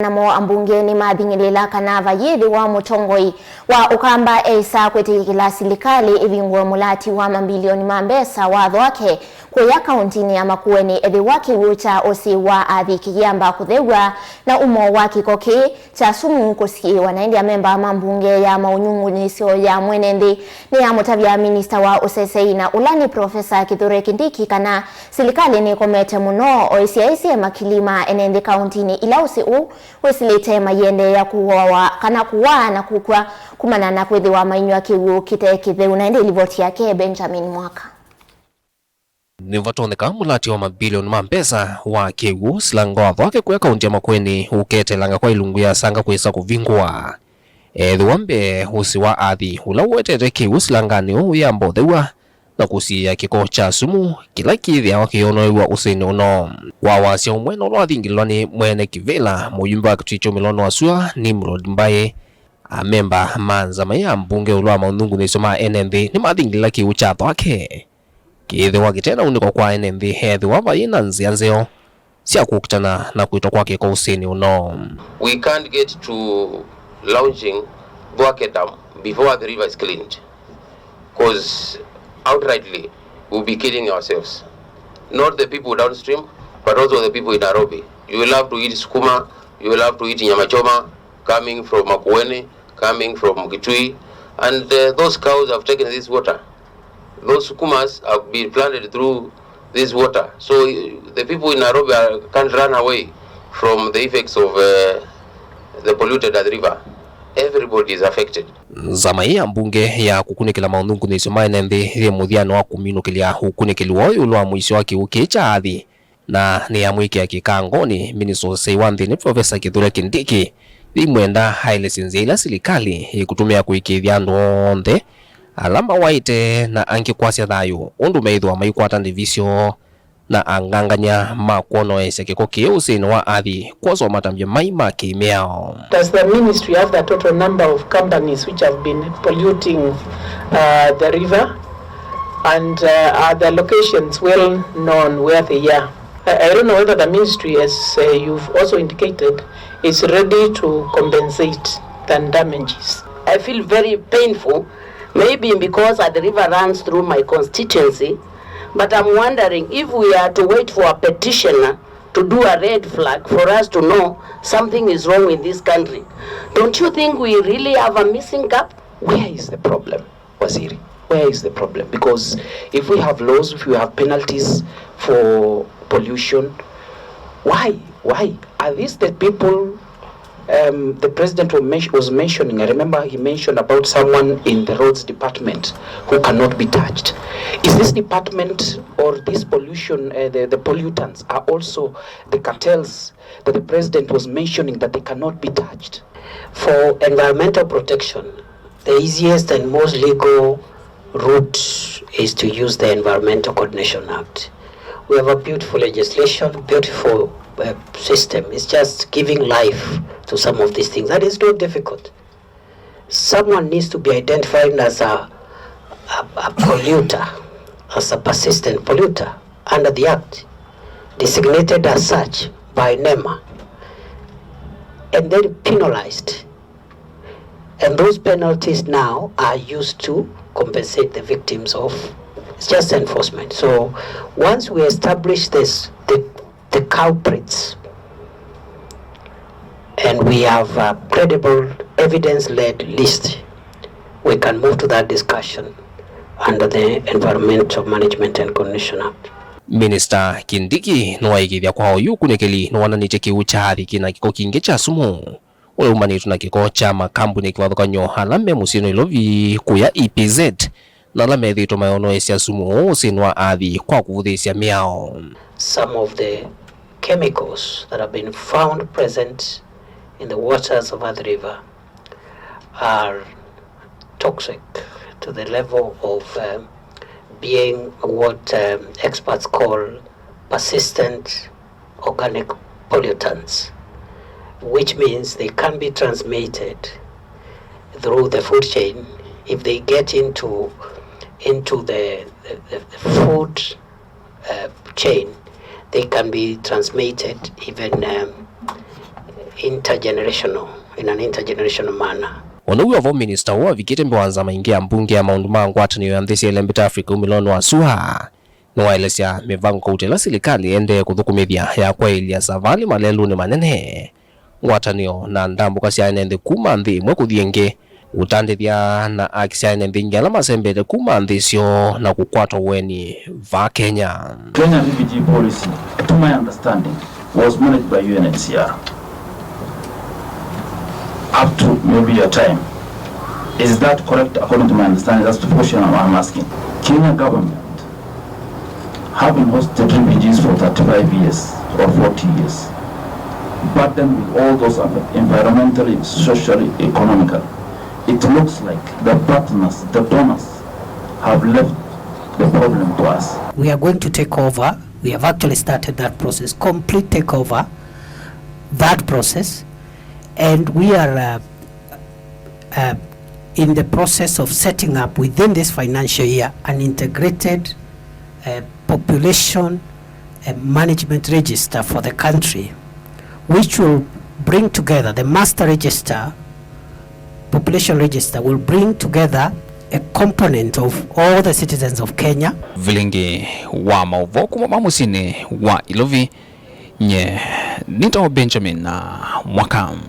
Namo Ambunge nimathingiliila kana vayingwa Mutongoi wa Ukamba eisa kwitikilya silikali ivingue mulati wa mabilioni mbesa wa Thwake kuya kauntini ya Makueni ethiwa kiw'u cha kusyiiwa Athi kiyiamba kuthew'a na umo wa kiko cha sumu kusyiiwa na india memba mambunge ya maunyungunisyo ya mwenendi ni ya Muthesye minista wa Muthesye na ulani Profesa Thwake kana silikali ni komete muno oisiaisi makilima enendi kauntini ila usiu wesilite mayende ya kuwa kana kuwa na kukwa kumana na kwithiwa mainywa kiw'u kitekitheu na indi ripoti yake Benjamin Mwaka. Nivatoneka mulati wa mabilioni mbesa wa kiw'u Silanga wa Thwake kuya kaunti ya Makueni uketelanga kwa ilungu ya sanga kuisa kuvingwa ethiwambe usi wa Athi ula wetete kiw'u Silangani uyamba uthew'a na kusiya kiko cha sumu kila kithia wakionoiwa usini uno wawasya umwena ulo wathingililwa ni mwene kivila muyumba wa kiticho milono wasua ni mbaye amemba manzama ya Ambunge ulo wa maunyungunisyo ma enenthi nimathingiliila kiw'u cha Thwake kithiwa kitena uniko kwa enenthi ethiwa vayina nzia nzeo sya kukitana na kwitwa kwa kiko usini uno. We can't get to launching Thwake Dam before the river is cleaned, because outrightly we'll be killing ourselves, not the people downstream but also the people in Nairobi. You will have to eat sukuma, you will have to eat nyama choma coming from Makueni, coming from Kitui, and those cows have taken this water. Those sukumas have been planted through this water, so the people in Nairobi can't run away from the effects of the polluted river. Everybody is affected. Zama ya Ambunge ya kukunikila maunyungunisyo ma enenthi ri muthiano wa kuminukilya ukunikiliwa uyu ulwa mwisho wa kiw'u cha Athi na ni amwikia kikangoni minister wa nthini Profesa Thwake imwenda hailesinzia ila silikali ikutumia kuikithia andu onthe alama waite na angikwasya thayu undu meithwa maikwata ndivisyo na anganganya makuonoesya kiko kiu usini wa Athi kwaso matambia mai makimiao. Does the ministry have the total number of companies which have been polluting the river, and are the locations well known where they are? I don't know whether the ministry, as you've also indicated, is ready to compensate the damages. I feel very painful, maybe because the river runs through my constituency, but I'm wondering if we are to wait for a petitioner to do a red flag for us to know something is wrong in this country. Don't you think we really have a missing gap? Where is the problem, Waziri? Where is the problem? Because if we have laws, if we have penalties for pollution, why are these the people the president was mentioning? I remember he mentioned about someone in the roads department who cannot be touched. Is this department or this pollution, the pollutants are also the cartels that the president was mentioning that they cannot be touched? For environmental protection, the easiest and most legal route is to use the Environmental Coordination Act. We have a beautiful legislation, beautiful system. It's just giving life to some of these things. That is not difficult. Someone needs to be identified as a polluter, as a persistent polluter under the Act, designated as such by NEMA, and then penalized. And those penalties now are used to compensate the victims of. It's just enforcement. So once we establish this, the culprits, and we have a credible evidence-led list, we can move to that discussion under the Environmental Management and Coordination Act. Minister Kindiki nwaigithia kwa uyu kunikili nwananite kiw'u cha Athi kina kiko kingi cha sumu ule umanitu na kiko cha makambuni kivathukanyo alame musino ilovi kuya EPZ na alame thito mayonoesya sumu usini wa Athi kwa kuvuthisya miao. Some of the chemicals that have been found present in the waters of Athi River are toxic to the level of being what experts call persistent organic pollutants, which means they can be transmitted through the food chain. If they get into the food chain, they can be transmitted even intergenerational, in an intergenerational manner. Onuwa vo minister wa vikite mbiwanza maingi Ambunge ya maundu mangwataniyo ya nthisi ya mbita Africa umiloni wa suha niwaelesya mivango kautela silikali ende kuthukumithya ya kwailia savali maleluni manene ngwatanio na ndambuka syaene nthi kuma nthi imwe kuthie ingi utandithya na akisyaene nthi ingi ala masembete kuma nthi isyo na kukwata weni va Kenya. Kenya refugee policy, to my understanding, was managed by UNHCR up to maybe a time. Is that correct according to my understanding? That's the question I'm asking. Kenya government having hosted refugees for 35 years or 40 years, but then with all those environmentally, socially, economically, it looks like the partners, the donors, have left the problem to us. We are going to take over. We have actually started that process, complete takeover, that process, and we are in the process of setting up within this financial year an integrated population management register for the country, which will bring together the master register, population register will bring together a component of all the citizens of Kenya. Vilingi wa mauvoku mamusini wa Ilovi nye Nito Benjamin na Mwakam.